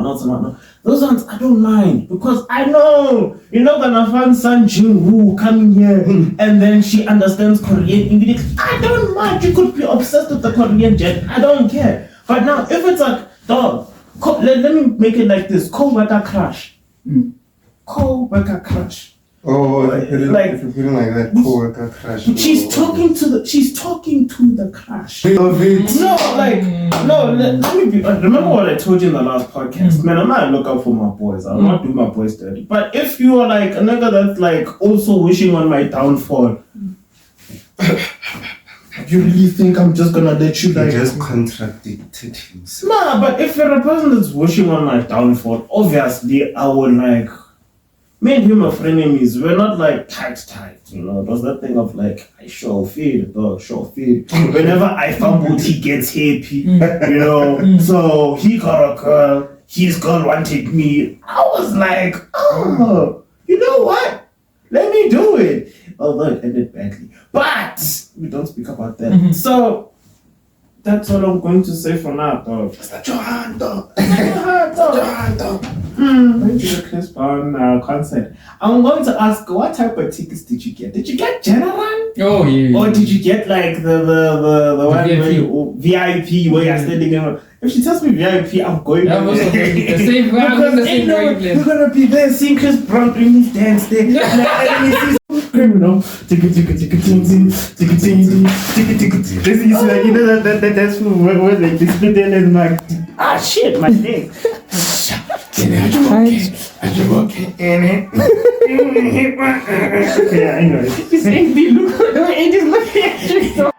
not. Those ones I don't mind because I know you're not gonna find San Jin Woo coming here and then she understands Korean English. I don't mind. You could be obsessed with the Korean jet. I don't care. But now if it's like, dog, let me make it like this: co-worker crush. Co-worker crush. Oh, if you're feeling like that, co-worker crush. She's talking to the crush. Love it. Let me be. Remember what I told you in the last podcast, man. I'm not looking for my boys. I'm not doing my boys dirty. But if you are like a nigga that's like also wishing on my downfall, you really think I'm just gonna let you like? You just contradicted himself. Nah, but if you're a person that's wishing on my downfall, obviously I would like. Me and him are frenemies. We're not like tight, you know. There's that thing of like, I sure feel, dog, sure feel. Whenever I fumbled, he gets happy, you know. So he got a girl, his girl wanted me. I was like, oh, you know what? Let me do it. Although it ended badly. But we don't speak about that. So that's all I'm going to say for now, dog. It's not your hand, dog. It's not your hand, dog. Your hand, dog. Going to the Chris Brown concert. I'm going to ask, what type of tickets did you get? Did you get general? Oh yeah. Or did you get like the one VIP where you're standing in? If she tells me VIP, I'm going there. The same wavelength. We're gonna be there seeing Chris Brown doing his dance there. And then criminal. This is like, you know that that's where like they split there and like, ah shit, my leg. Are you okay? Okay, I know. This ain't the look. Ain't just looking at you.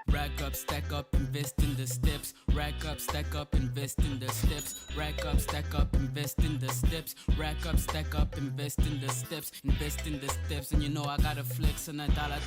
Rack up, stack up, invest in the steps. Rack up, stack up, invest in the steps. Rack up, stack up, invest in the steps. Rack up, stack up, invest in the steps. Invest in the steps, and you know I gotta flex on a dollar,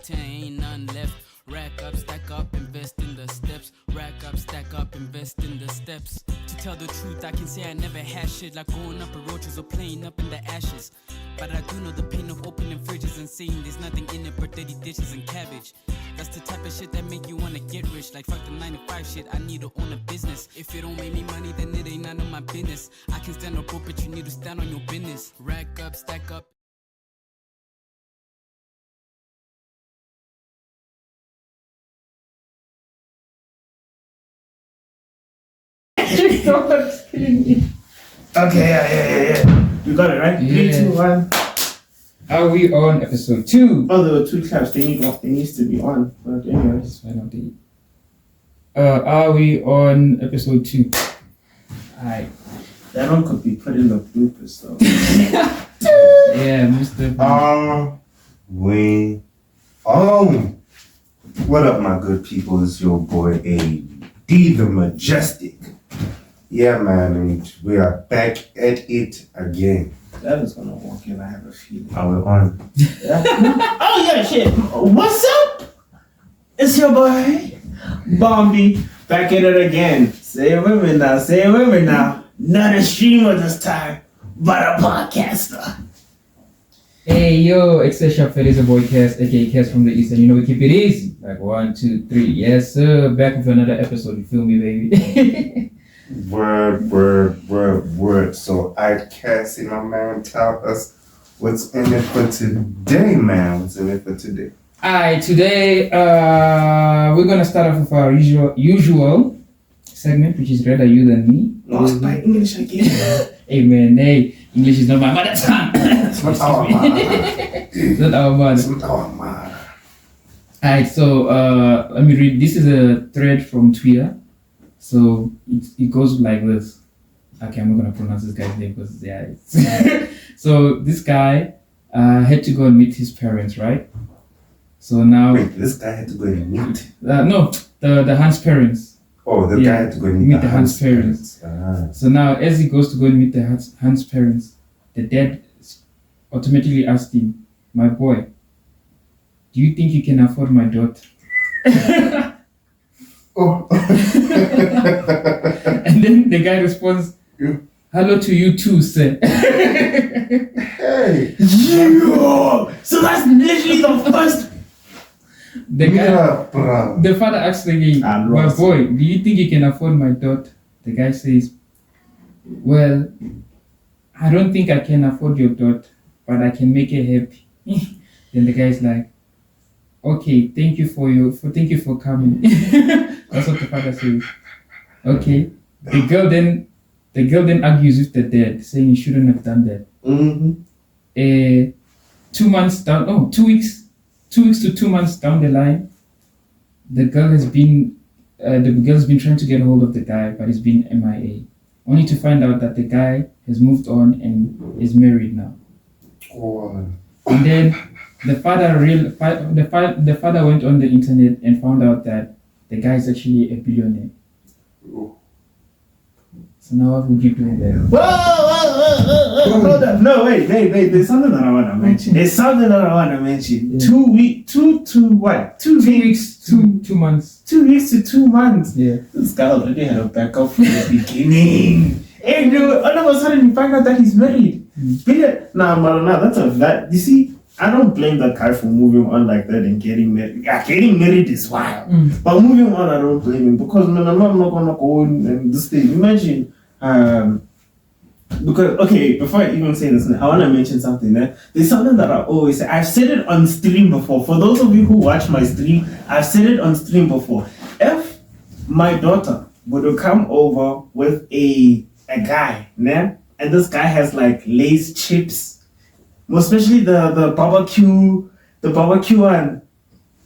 10, ain't none left. Rack up, stack up, invest in the steps. Rack up, stack up, invest in the steps. To tell the truth, I can say I never had shit like going up a roaches or playing up in the ashes. But I do know the pain of opening fridges and seeing there's nothing in it but dirty dishes and cabbage. That's the type of shit that make you wanna get rich. Like fuck the 9 to 5 shit, I need to own a business. If it don't make me money, then it ain't none of my business. I can stand up, but you need to stand on your business. Rack up, stack up. Okay, yeah. You got it, right? Yeah. 3, 2, 1. Are we on episode 2? Oh, there were 2 claps. They needs to be on. But anyways. Are we on episode 2? Alright. That one could be put in the bloopers though. Yeah, Mr. We on. What up, my good people? It's your boy A.D. the Majestic. Yeah, man, and we are back at it again. That is gonna walk in, I have a feeling. Are we on? Yeah. Oh yeah, shit. What's up? It's your boy, Bombii, back at it again. Say women now. Not a streamer this time, but a podcaster. Hey yo, extra shop is a boy Cass, aka Cass from the East, and you know we keep it easy. Like 1, 2, 3. Yes sir, back with another episode, you feel me, baby? Word. So Kasslee, my man, tell us what's in it for today, man. What's in it for today? Alright, today we're gonna start off with our usual segment, which is Rather You Than Me. Lost by English again. Hey man, hey, English is not my mother tongue. It's not our man. It's not our mother. It's not our man. Alright, so let me read. This is a thread from Twitter. So it goes like this. Okay, I'm not gonna pronounce this guy's name because so this guy had to go and meet his parents, right? So now Wait, this guy had to go and meet. No, the Hans parents. Oh, the guy had to go and meet the Hans parents. So now as he goes to go and meet the Hans parents, the dad automatically asked him, "My boy, do you think you can afford my daughter?" Oh. And then the guy responds, "Hello to you too, sir." Hey. Yo! So that's literally the first. The father asks again, "My boy, do you think you can afford my daughter?" The guy says, well, I don't think I can afford your daughter, but I can make her happy. Then the guy's like, okay, thank you for coming. That's what the father says. Okay. The girl then argues with the dad, saying he shouldn't have done that. 2 months down, 2 weeks to 2 months down the line, the girl's been trying to get hold of the guy, but he's been MIA. Only to find out that the guy has moved on and is married now. Oh. And then the father went on the internet and found out that the guy is actually a billionaire. Oh. So now what would you do there? Whoa. Hold up. No, wait. There's something that I want to mention. Yeah. 2 weeks, 2 months. 2 weeks to 2 months. Yeah. This guy already had a backup from the beginning. And all of a sudden you find out that he's married. That's you see, I don't blame that guy for moving on like that and getting married. Yeah, getting married is wild. But moving on, I don't blame him because man, I'm not gonna go and this thing. Imagine, because okay, before I even say this, I wanna mention something. There's something that I always say. I've said it on stream before. For those of you who watch my stream, I've said it on stream before. If my daughter would come over with a guy, and this guy has like Lay's chips. Especially the barbecue one,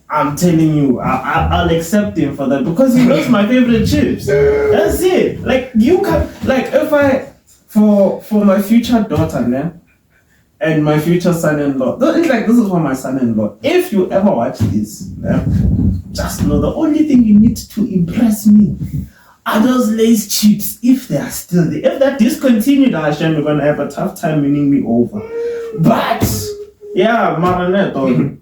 I'm telling you, I'll accept him for that because he knows my favorite chips. That's it. Like you can, like if I for my future daughter, and my future son-in-law. It's like this is for my son-in-law. If you ever watch this, just know the only thing you need to impress me are those Lay's chips, if they are still there. If they're discontinued, Hashem, you're gonna have a tough time winning me over. But yeah, Maraneto.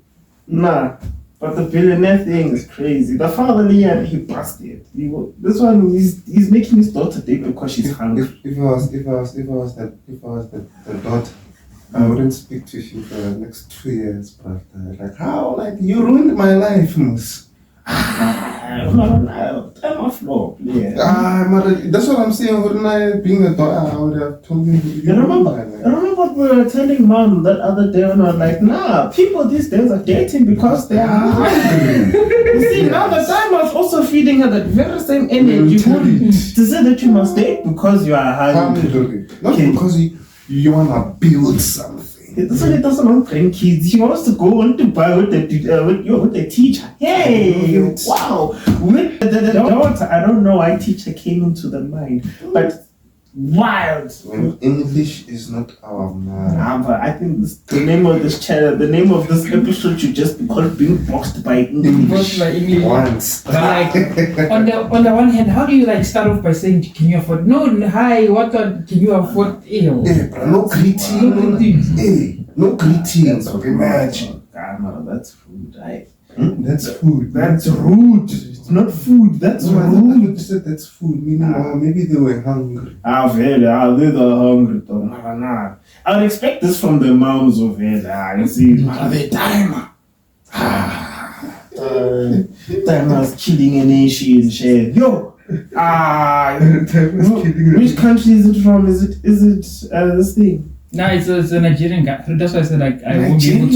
Nah. But the billionaire thing is crazy. The father he busted. This one he's making his daughter date because she's hungry. If I was the daughter, I wouldn't speak to you for the next 2 years, but like how? Like you ruined my life, Moose. I'm a flop. Yeah. That's what I'm saying. Wouldn't I, being a daughter, I would have told me. I remember we were telling mom that other day when I was like, nah, people these days are dating because they are hungry. You see, now the time I was also feeding her that very same energy to say that you must date because you are hungry. Not because you want to build something. This one doesn't want kids. He wants to go on to buy with the teacher. Hey, wow. With the daughter, I don't know why teacher came into the mind, but wild. When English is not our man. But I think the name of this channel, the name of this episode should just be called Being Boxed by English. Once. But like on the one hand, how do you like start off by saying can you afford? No, hi, what can you afford? No greetings. No greetings. Imagine. That's food. That's food. That's rude. It's not food. That's rude. You said that's food. Meaning, maybe they were hungry. They were hungry. I would expect this from the moms of it. You see, the timer. Timer's killing a nation. Yo. Which country is it from? Is it this thing? No, it's a Nigerian guy. That's why I said like I won't be able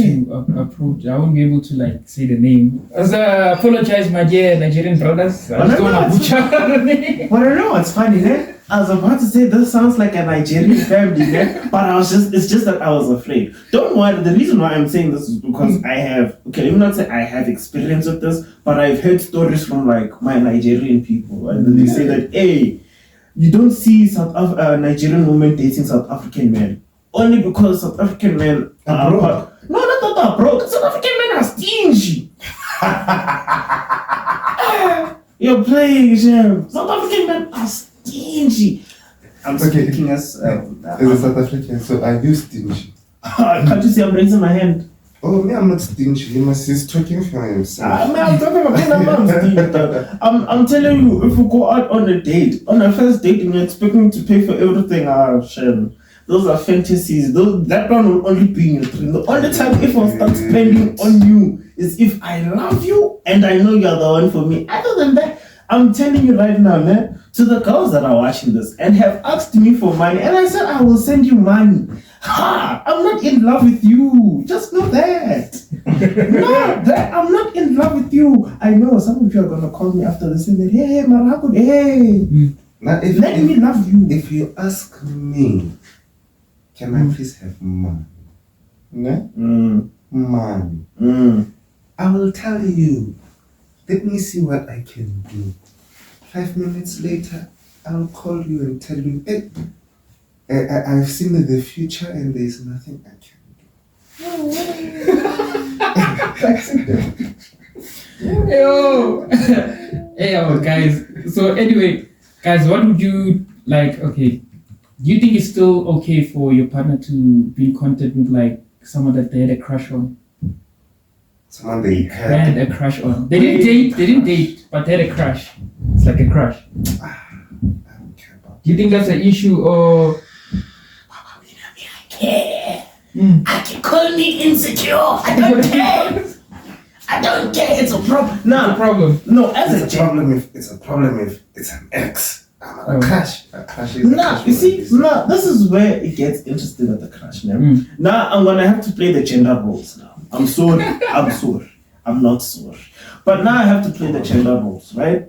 to approach. I won't be able to like say the name. Apologize, my dear Nigerian brothers. I just don't want to butcher the name. But I know it's funny, I was about to say this sounds like a Nigerian family, but it's just that I was afraid. Don't worry. The reason why I'm saying this is because I have. Okay, let me not say I have experience with this, but I've heard stories from like my Nigerian people, and they say that hey, you don't see Nigerian women dating South African men. Only because South African men are broke. No, not that they're broke. South African men are stingy. You're playing, Jim. South African men are stingy. I'm speaking as a South African, so are you stingy? Can't you see I'm raising my hand? Oh, me, I'm not stingy. He's talking for himself. I'm talking about I'm stingy. I'm telling you, if we go out on a date, on a first date, and you're expecting to pay for everything, Shem. Those are fantasies. That one will only be in your dream. The only time if I start spending on you is if I love you and I know you're the one for me. Other than that, I'm telling you right now, to the girls that are watching this and have asked me for money, and I said I will send you money. Ha! I'm not in love with you. Just know that. I'm not in love with you. I know some of you are gonna call me after this and say, hey, Marakud, hey. Now, Let me love you. If you ask me, can I please have money? No? Money. I will tell you. Let me see what I can do. 5 minutes later, I'll call you and tell you, hey, I've seen the future and there's nothing I can do. Yo, guys. So anyway, guys, what would you like? Okay, do you think it's still okay for your partner to be in contact with like someone that they had a crush on? Someone they Had a crush on. They didn't date, but they had a crush. It's like a crush. I don't care about. Do you think that's an issue or? I can call me insecure. I don't care. I don't care. It's a problem. No problem. No, as It's a a problem if it's an ex. A crush. A crush is a Nah, crush you for a see, reason. nah, this is where it gets interesting at the crush now. Now I'm gonna have to play the gender roles now. I'm sorry. I'm not sorry. But now I have to play the gender roles, right?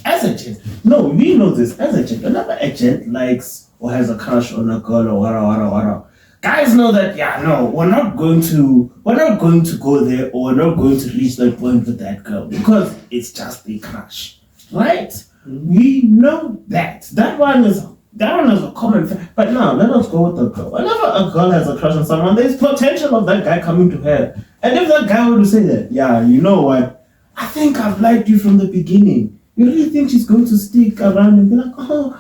As a gent, no, we know this. As a gent, whenever a gent likes or has a crush on a girl or whatever, guys know that, yeah, no, we're not going to go there, or we're not going to reach that point with that girl because it's just a crush, right? We know that. That one is a common fact. But now let us go with the girl. Whenever a girl has a crush on someone, there's potential of that guy coming to her. And if that guy were to say that, yeah, you know what? I think I've liked you from the beginning. You really think she's going to stick around and be like, oh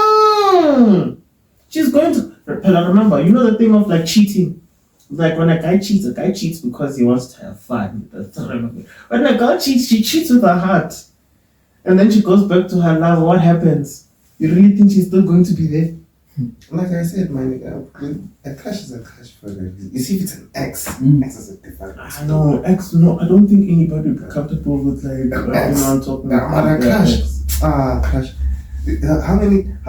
no. She's going to. But remember, you know the thing of like cheating. Like when a guy cheats because he wants to have fun. When a girl cheats, she cheats with her heart. And then she goes back to her love. What happens? You really think she's still going to be there? Like I said, my nigga, a crush is a crush for a reason. You see, if it's an ex, ex is a different. I know, ex. No, I don't think anybody would be comfortable with like ex. I'm talking Now, about a crush. ex. Crush. How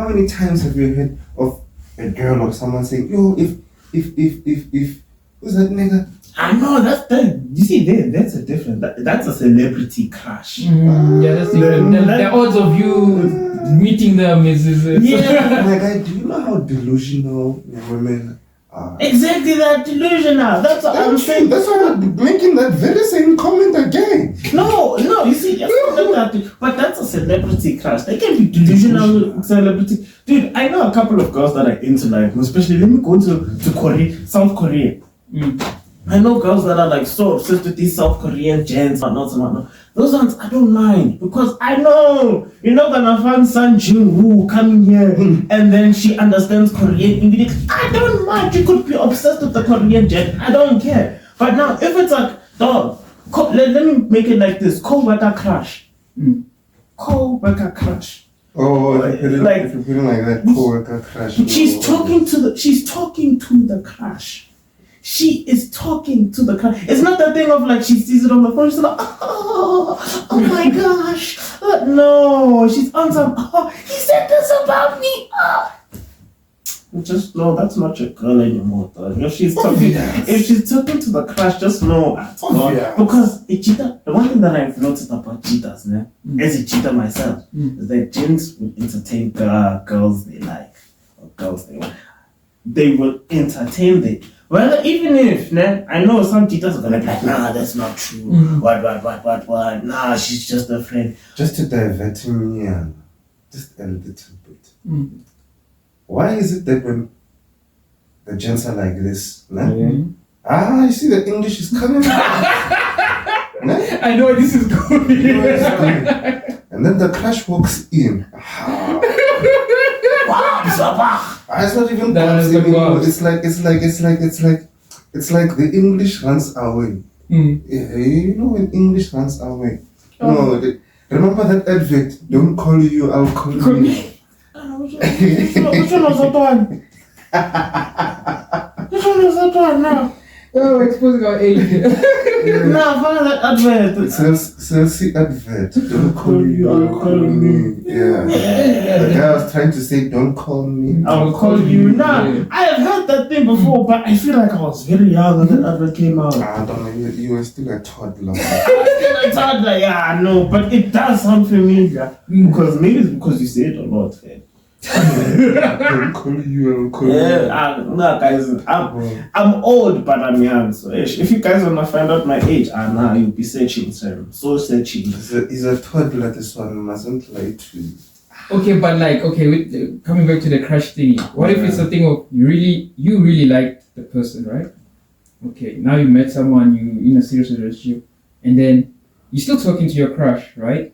many times have you heard of a girl or someone saying, yo, if who's that nigga? I know that's that. You see, that's a different. That's a celebrity crush. Yeah, that's different. The odds of you meeting them is Yeah. My guy, do you know how delusional women are? Exactly, that delusional. That's what I'm saying. That's why I'm making that very same comment again. No, you see, but that's a celebrity crush. They can be delusional celebrity. Dude, I know a couple of girls that are into like, especially let me go to Korea, South Korea. I know girls that are like so obsessed with these South Korean gents, whatnot. Those ones I don't mind because I know you're not gonna find Sun Jin Woo coming here and then she understands Korean English. I don't mind. You could be obsessed with the Korean gent. I don't care. But now if it's like, dog, let me make it like this: co-worker crush. Co-worker crush. Oh, if you're feeling like that, co-worker crush. She's talking to the crush. She is talking to the crush. It's not that thing of like she sees it on the phone. She's like, oh my gosh. No, she's on some. Oh, he said this about me. Just know that's not your girl anymore, though. If she's talking to the crush, just know because a cheater. The one thing that I've noticed about cheaters, as a cheater myself, is that gents will entertain girls they like or girls they want. They will entertain them. Well, even if, I know some cheaters are gonna be like, nah, that's not true. What? Nah, she's just a friend. Just to divert me, just a little bit. Why is it that when the gents are like this, you see the English is coming out. I know this is going. And then the crush walks in. It's not even anymore. It's like the English runs away. Yeah, you know when English runs away. No, remember that advert? Don't call you, I'll call you. Which one was that one? Which one was that one now? Oh, exposing our age. Nah, find that advert. Selfie advert. Don't call you, I'll call me. Yeah. The guy was trying to say, don't call me. I'll call you. Nah, I have heard that thing before, but I feel like I was very young when that advert came out. I don't know, you were still a toddler. It's hard, like, yeah, I know, but it does sound familiar. Because maybe it's because you say it a lot, man. I'll call you, I'll call you. Yeah, nah, guys, I'm old, but I'm young. So if you guys wanna find out my age, nah, you'll be searching, sir. So searching. He's a toddler, this one mustn't lie to you. Okay, but like, with coming back to the crush thing, what if it's a thing of you really like the person, right? Okay, now you met someone, you in a serious relationship, and then you're still talking to your crush, right?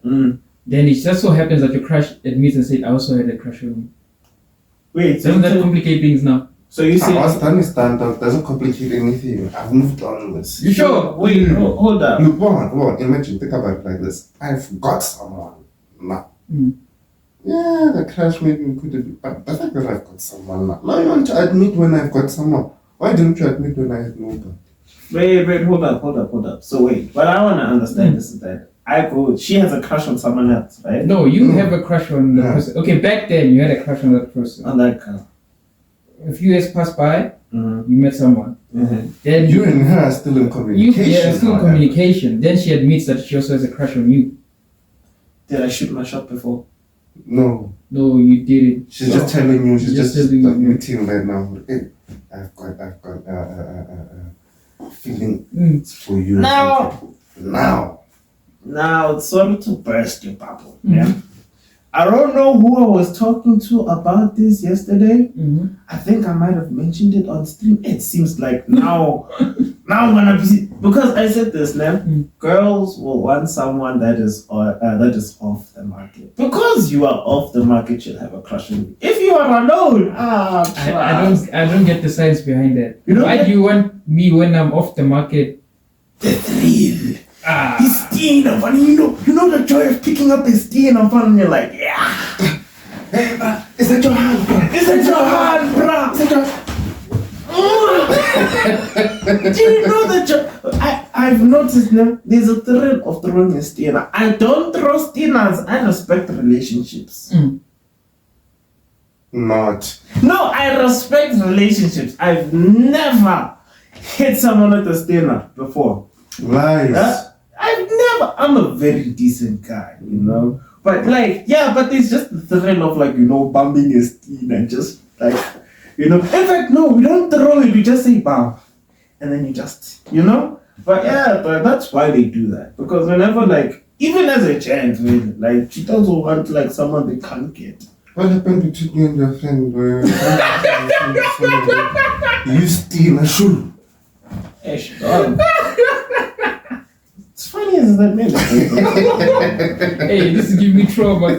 Then it just so happens that your crush admits and said, I also had a crush on you. Wait, doesn't that complicate things now? So you say what's done is done, that doesn't complicate anything. I've moved on with this. You sure? Wait, hold up. Look, go on. Imagine, think about it like this. I've got someone now. Yeah, the crush maybe could have been, but the fact that I've got someone now. Now you want to admit when I've got someone. Why didn't you admit when I had nobody? Wait, hold up. So wait, what I want to understand is that she has a crush on someone else, right? No, you have a crush on the person. Okay, back then you had a crush on that person. On that girl. A few years passed by, you met someone. Then you and her are still in communication. Still in communication. Then she admits that she also has a crush on you. Did I shoot my shot before? No, you didn't. She's just telling you. She's just admitting right now. Hey, I've got feelings for you. Now, sorry to burst your bubble. Yeah. I don't know who I was talking to about this yesterday. I think I might have mentioned it on stream. It seems like now I'm gonna be, because I said this now. Girls will want someone that is off the market. Because you are off the market, you'll have a crush on you. If you are alone, I don't get the science behind that. You know, why do you want me when I'm off the market? The thrill. He's stealing up, and you know the joy of picking up his stealing up, and you're like, yeah. Hey, is that your hand, bro? Is that your hand, bro? Is that your... Do you know that I've noticed now, there's a thrill of throwing a stealer. I don't throw stealers. I respect relationships. Not. No, I respect relationships. I've never hit someone with a stealer before. Lies. I'm a very decent guy, you know. But like, but it's just the thrill of like, bumping a steam and just like, In fact, no, we don't throw it, we just say bam. And then you just, But but that's why they do that. Because whenever like, even as a gent, like, she doesn't want like someone they can't get. What happened between you and your friend? You steal a shoe. It's funny as that, man. Hey, this is giving me trauma.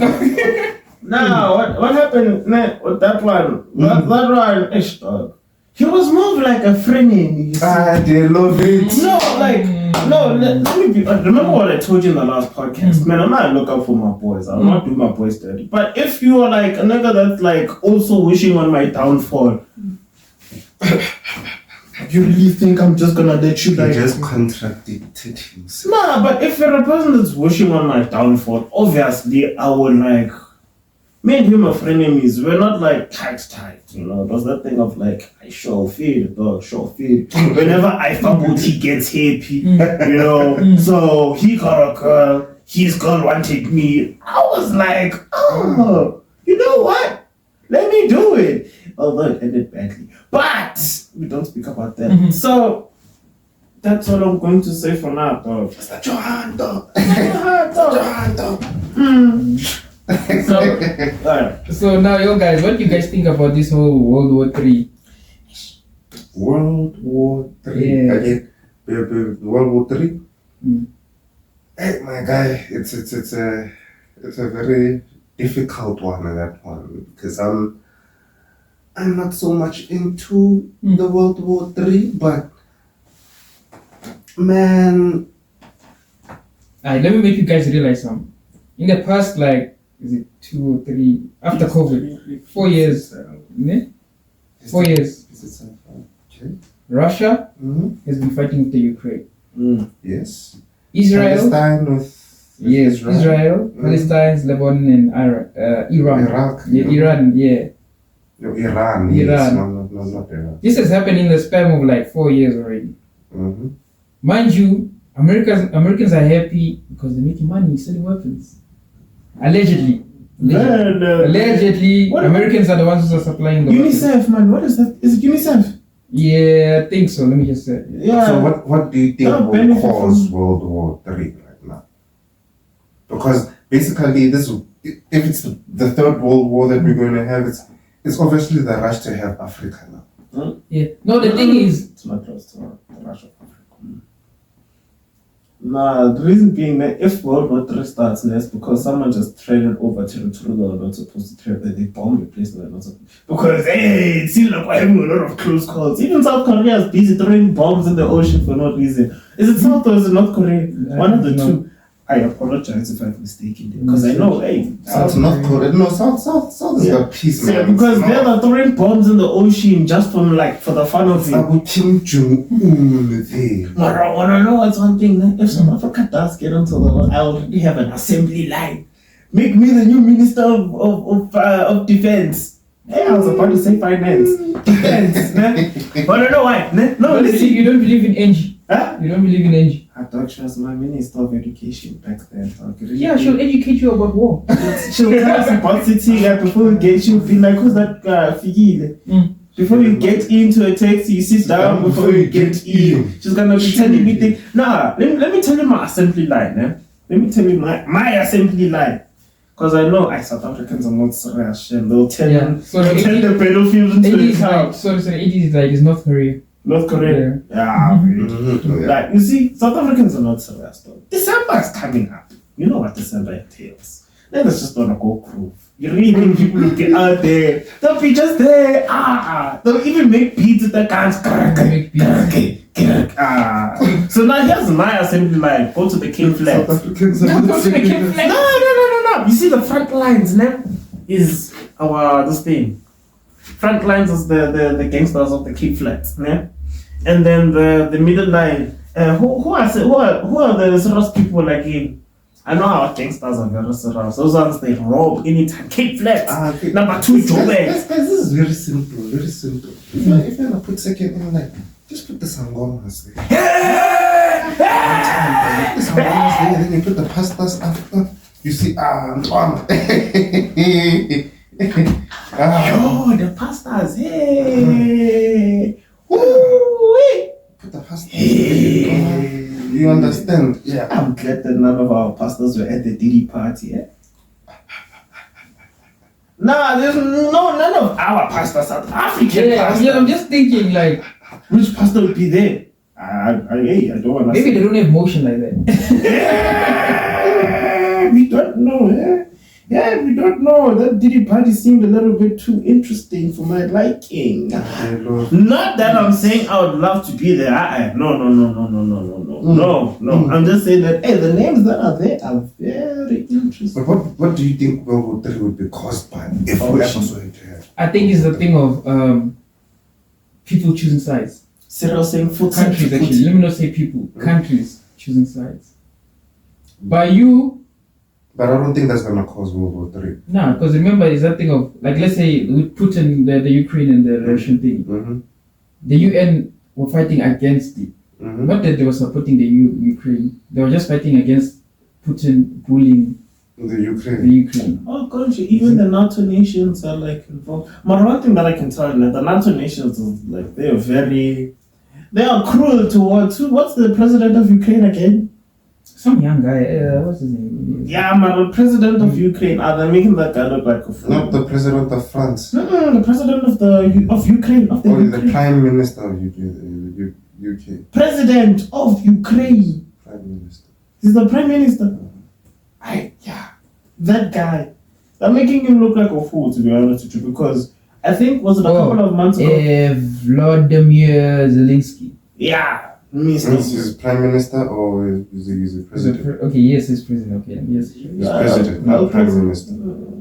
Now, what happened with that one? That one, dog. He was more like a frenemy. They love it. Let me be. Remember what I told you in the last podcast? Man, I'm not looking for my boys. I'm not doing my boys dirty. But if you are like a nigga that's like also wishing on my downfall, you really think I'm just gonna let you like... You just contradicted himself. Nah, but if you're a person that's wishing on my downfall, obviously I will like... Me and him are frenemies. We're not like tight. There's that thing of like, I sure feel, dog, sure feel. Whenever I fumble, he gets happy, So he got a girl, his girl wanted me. I was like, oh, you know what? Let me do it. Although it ended badly. But we don't speak about that. So that's all I'm going to say for now, dog. Is that your hand, dog? Is that your hand, dog? So now, yo guys, what do you guys think about this whole World War III? World War III? Yeah. Again, World War III? Hey, my guy, it's a very difficult one, that one, because I'm not so much into the World War III, but man, let me make you guys realize something. In the past, like, is it 2 or 3 after COVID? 4 years, 4 years. Okay. Russia has been fighting with the Ukraine. Yes. Israel. Palestine with Yes, Israel, Palestine, Lebanon, and Iran. Iraq. Yeah, Iran. Yeah. No, Iran. Yes. Iran. No, not Iran. This has happened in the span of like 4 years already. Mm-hmm. Mind you, Americans are happy because they're making money selling weapons. Allegedly. Man, Allegedly, what- Americans are the ones who are supplying the weapons. UNICEF, man. What is that? Is it UNICEF? Yeah, I think so. Let me just say. Yeah. So what do you think They'll will benefit cause from- World War III right now? Because basically if it's the third world war that we're going to have, it's obviously the rush to have Africa now. Yeah. No, the thing is, It's not close to the Russia of Africa. Nah, the reason being that if World War III starts, that's because someone just traded over territory they were not supposed to trade, that they bombed the place they were not supposed to. Because, hey, it seems like we're having a lot of close calls. Even South Korea is busy throwing bombs in the ocean for no reason. Is it South or is it North Korea? One of the two. I apologize if I'm mistaken there. Because I know, hey, South North Korea. No, South has Yeah. got peace, Yeah, man. because they're not throwing bombs in the ocean just from like for the fun of it. Abu Kim Jong-un there. But I wanna know what's one thing. If South Africa does get into the world, I already have an assembly line. Make me the new minister of defense. Hey, I was about to say finance, defense. Né? But I don't know why. Né? No, listen. you don't believe in NG. Huh? You don't believe in NG. I thought she was my minister of education back then. So I could really Yeah, she'll educate you about war. she'll tell us about city before we get. She'll be like, "Who's that Figile?" Before you get into a taxi, you sit down before you get in. She's gonna be telling me things. Nah, let me tell you my assembly line, eh? Let me tell you my assembly line. Because I know South Africans are not serious. And they'll tell Yeah. So they'll the tell 80s the pedophiles into the is like, crowd. sorry, 80s is like, it's North Korea. North Korea. Yeah, Mhm. Yeah. Like, you see, South Africans are not serious though. December is coming up. You know what December entails. Let us just wanna go groove. You really think people will get out there. They'll be just there. They'll even make beats with the guns. Make beats. So now here's my assembly line. Go to the King flag. South Africans are Go not to the King serious. flag. No. You see the front lines, ne? Is our this thing. Front lines is the gangsters of the Cape Flats, ne? And then the middle line. Who are the serious people like him? I know our gangsters are very serious. Those ones they rob anytime. Cape Flats. Okay. Number 2 Joburg. Guys, this is very simple, very simple. If you're gonna put second in line, just put the sangomas there. Put the sangomas there, then you put the pastas after. You see, Yo, the pastas. Hey. Woo-wee. put the pasta there. You understand? Yeah, I'm glad that none of our pastors were at the Diddy party. Eh? Nah, there's none of our pastors are African Yeah, pastors. I'm just thinking like, Which pastor would be there? I don't want to maybe they don't have motion like that. Yeah, we don't know. Yeah, we don't know. That Diddy party seemed a little bit too interesting for my liking. Not that I'm saying I would love to be there. No. I'm just saying that the names that are there are very interesting. But what do you think World War III would be caused by if we ever saw it here? I think it's the thing of people choosing sides. Cyril saying foot Countries actually. Let me not say people. Countries choosing sides. By you, But I don't think that's gonna cause World War III. nah, because remember, it's that thing of like, let's say with Putin, the Ukraine and the Russian thing. Mm-hmm. The UN were fighting against it. Mm-hmm. Not that they were supporting the Ukraine. They were just fighting against Putin ruling The the Ukraine. Ukraine. Oh gosh, even the NATO nations are like involved. But one thing that I can tell you, that the NATO nations is like they are cruel towards what's the president of Ukraine again? Some young guy, what's his name? Yeah, man, the president of Ukraine. They're making that guy look like a fool. Not the president of France. No, the president of Ukraine. Of the Or the Ukraine. prime minister of UK. President of Ukraine. Prime minister. He's the prime minister. That guy. They're making him look like a fool, to be honest with you, because I think was it a couple of months ago? Vladimir Zelensky. Yeah, Is Mr. he prime minister or is he president? Okay, yes, he's president. Okay, yes. He's president, not prime minister.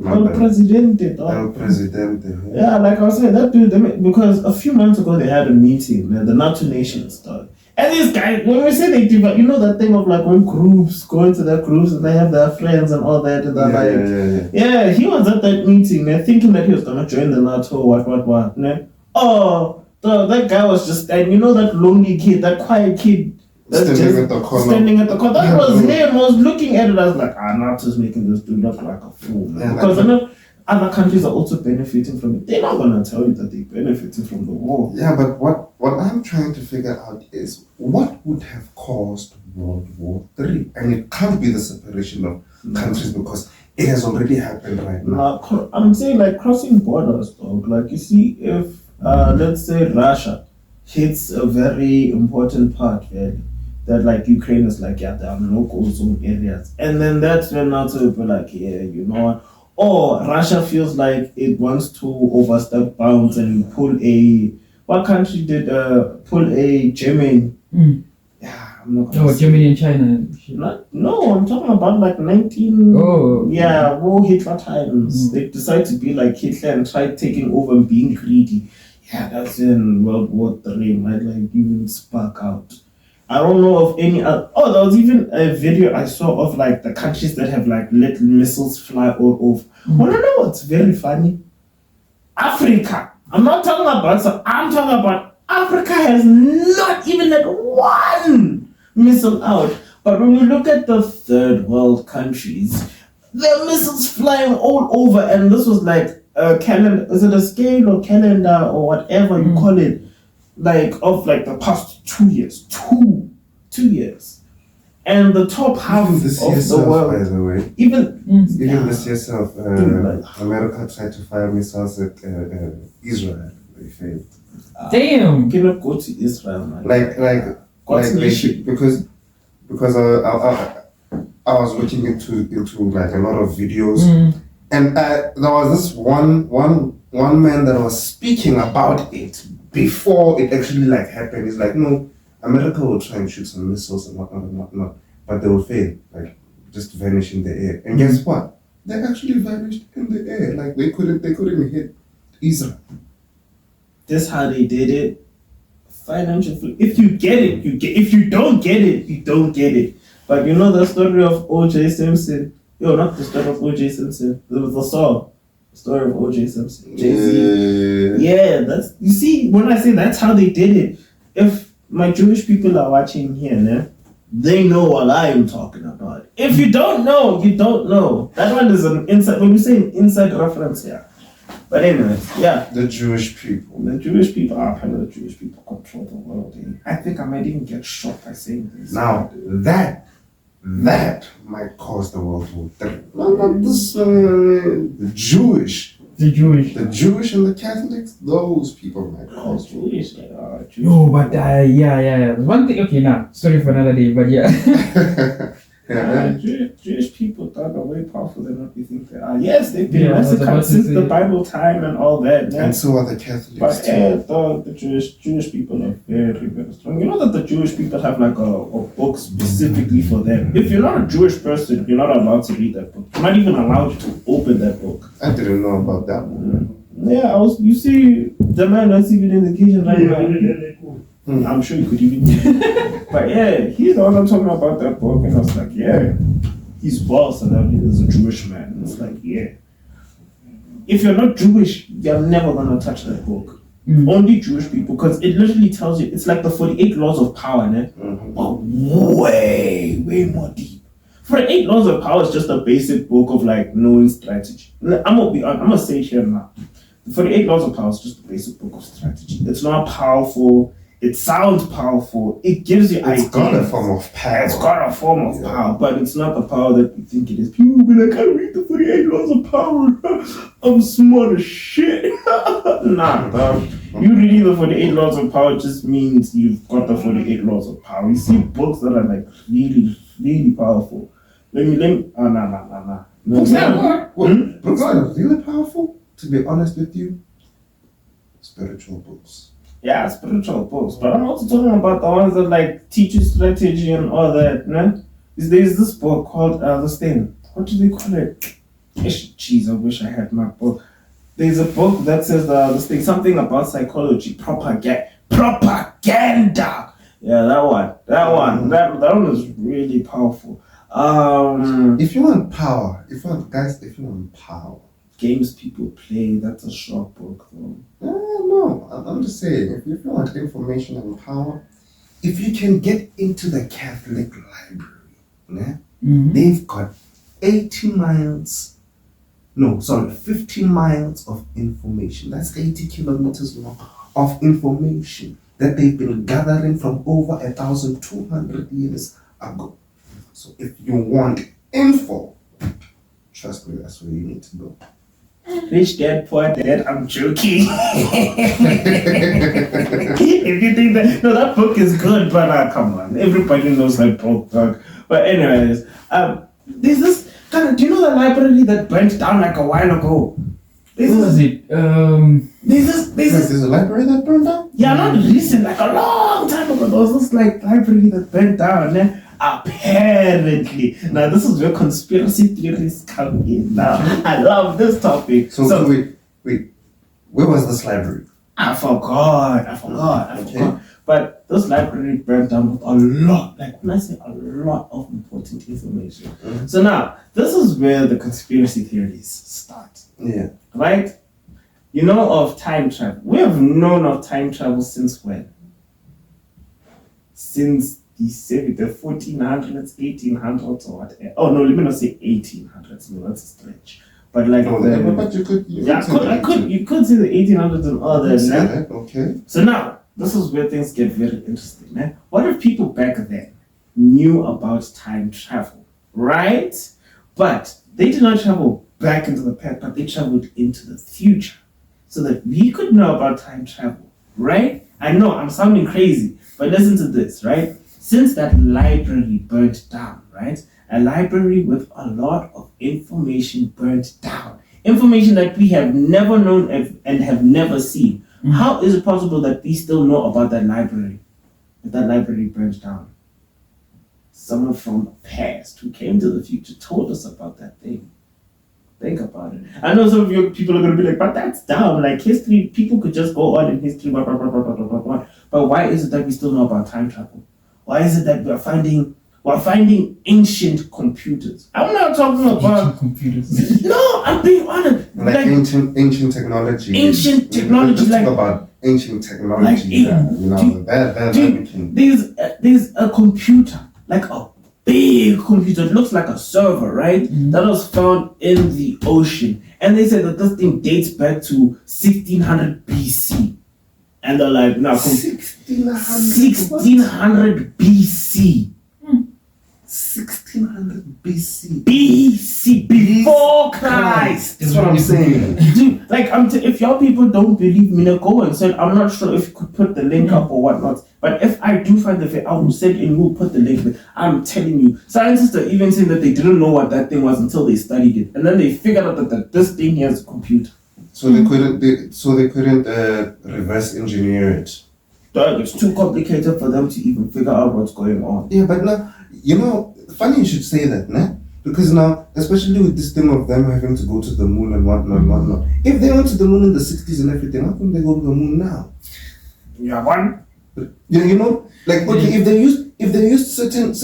El Presidente, dog. El Presidente. Yeah, like I was saying, that dude, because a few months ago they had a meeting, the NATO nations, dog, And these guys, when we say they divide, you know that thing of like when groups go into their groups and they have their friends and all that, and they're yeah, he was at that meeting, man, thinking that he was gonna join the NATO, what, ne? Oh, that guy was just, and you know that lonely kid, that quiet kid, that's standing at the corner. That was him. I was looking at it. I was like, NATO's making this dude look like a fool, man. Because I know other countries are also benefiting from it. They're not gonna tell you that they're benefiting from the war. Yeah, but what I'm trying to figure out is what would have caused World War III, and it can't be the separation of countries because it has already happened right now. I'm saying like crossing borders, dog. Like you see, if let's say Russia hits a very important part, really. That like Ukraine is like, yeah, there are no go zone areas. And then that's when NATO will be like, yeah, you know what? Or Russia feels like it wants to overstep bounds and pull what country did pull a Germany? Yeah, I'm not gonna say. Germany and China. No, I'm talking about like war Hitler times. They decide to be like Hitler and try taking over and being greedy. Yeah, that's in World War III, might like even spark out. I don't know of any other. Oh, there was even a video I saw of like the countries that have like let missiles fly all over. Well, I know what's very funny. Africa. I'm not talking about. So I'm talking about Africa has not even let one missile out. But when you look at the third world countries, there are missiles flying all over, and this was like a calendar. Is it a scale or calendar or whatever you call it? Like of like the past 2 years, two years, and the top half of the world. By the way, even this yourself, America tried to fire missiles at Israel. They failed. Damn! You cannot go to Israel, man. Because I was looking into like a lot of videos, and there was this one man that was speaking about it before it actually like happened. He's like, no, America will try and shoot some missiles and whatnot, but they will fail, like just vanish in the air. And guess what? They actually vanished in the air. Like they couldn't hit Israel. That's how they did it. Financial. If you get it, you get. If you don't get it, you don't get it. But you know the story of O.J. Simpson. Not the story of O.J. Simpson. It was the song. Story of O.J. Simpson. Jay-Z. Yeah, that's, you see, when I say that's how they did it, if my Jewish people are watching here, né, they know what I am talking about. If you don't know, you don't know. That one is an inside, when you say an inside reference here. But anyways, yeah. The Jewish people. The Jewish people are kind of the Jewish people control the world. I think I might even get shot by saying this. Now, that might cause the World War III. Not this, the Jewish and the Catholics, those people might cause Jewish. But yeah. One thing, okay, now, sorry for another day, but yeah. Jewish people are way powerful than what we think they are. Yes, they've been massacred since the Bible time and all that. And so are the Catholics. But the Jewish people are very, very strong. You know that the Jewish people have like a book specifically for them. If you're not a Jewish person, you're not allowed to read that book. You're not even allowed to open that book. I didn't know about that one. Yeah, you see, the man that's even in the kitchen right now. I'm sure you could even but yeah, he's the one I'm talking about that book, and I was like, yeah, he's boss and he's a Jewish man. And it's like, yeah. If you're not Jewish, you're never gonna touch that book. Only Jewish people, because it literally tells you, it's like the 48 laws of power, né? But way more deep. 48 laws of power is just a basic book of like knowing strategy. I'm gonna say it here now. The 48 laws of power is just a basic book of strategy. It's not powerful. It sounds powerful. It gives you ideas. It's got a form of power. It's got a form of power, but it's not the power that you think it is. People will be like, I read the 48 laws of power. I'm smart as shit. Nah, dog. You reading the 48 laws of power just means you've got the 48 laws of power. You see books that are like really, really powerful. Let me. Nah. Books that are really powerful, to be honest with you, spiritual books. Yeah, spiritual books. But I'm also talking about the ones that like teach you strategy and all that, man. There's this book called this thing. What do they call it? Jeez, I wish I had my book. There's a book that says this thing, something about psychology, propaganda. Yeah, that one is really powerful. If you want power, if you want power, games people play, that's a short book though. No, I'm just saying, if you want information and power, if you can get into the Catholic library, yeah, they've got 50 miles of information. That's 80 kilometers long of information that they've been gathering from over 1,200 years ago. So if you want info, trust me, that's where you need to go. Rich Dad, Poor Dad, I'm joking. If you think that book is good, but come on, everybody knows that book. But anyways, there's this do you know the library that burnt down like a while ago? What was it? There's a library that burned down? Yeah, not recent, like a long time ago. There was this like library that burnt down, and then apparently, now this is where conspiracy theories come in. Now, I love this topic. So wait, where was this library? I forgot. Okay. But this library burnt down with a lot, like when I say a lot of important information. Mm-hmm. So now, this is where the conspiracy theories start. Yeah. Right? You know of time travel. We have known of time travel since when? Since the 1400s, 1800s, or whatever. Oh no, let me not say 1800s. No, that's a stretch. But like, but you could you could say the 1800s and all that. Okay. So now, this is where things get very interesting, man. What if people back then knew about time travel, right? But they did not travel back into the past, but they traveled into the future, so that we could know about time travel, right? I know I'm sounding crazy, but listen to this, right? Since that library burnt down, right? A library with a lot of information burnt down. Information that we have never known and have never seen. Mm-hmm. How is it possible that we still know about that library? If that library burnt down. Someone from the past who came to the future told us about that thing. Think about it. I know some of you people are going to be like, but that's dumb. Like history, people could just go on in history, blah, blah, blah, blah, blah, blah, blah. But why is it that we still know about time travel? Why is it that we're finding ancient computers? I'm not talking about ancient computers. No, I'm being honest. Like ancient technology. Ancient technology. Let's like talk about ancient technology. There's a computer, like a big computer. It looks like a server, right? Mm-hmm. That was found in the ocean. And they said that this thing dates back to 1600 BC. And they're like, no, 1600 BC. 1600 BC. BC, before Christ. That's what I'm saying. Dude, like, if y'all people don't believe me, now go and send. I'm not sure if you could put the link up or whatnot. But if I do find the video, I will send and we'll put the link. But I'm telling you, scientists are even saying that they didn't know what that thing was until they studied it. And then they figured out that this thing here is a computer. So they couldn't reverse engineer it. Dog, it's too complicated for them to even figure out what's going on. Yeah, but now, funny you should say that, nah? Because now, especially with this thing of them having to go to the moon and whatnot. If they went to the moon in the 60s and everything, how come they go to the moon now? Yeah, one. Like, okay, if they used certain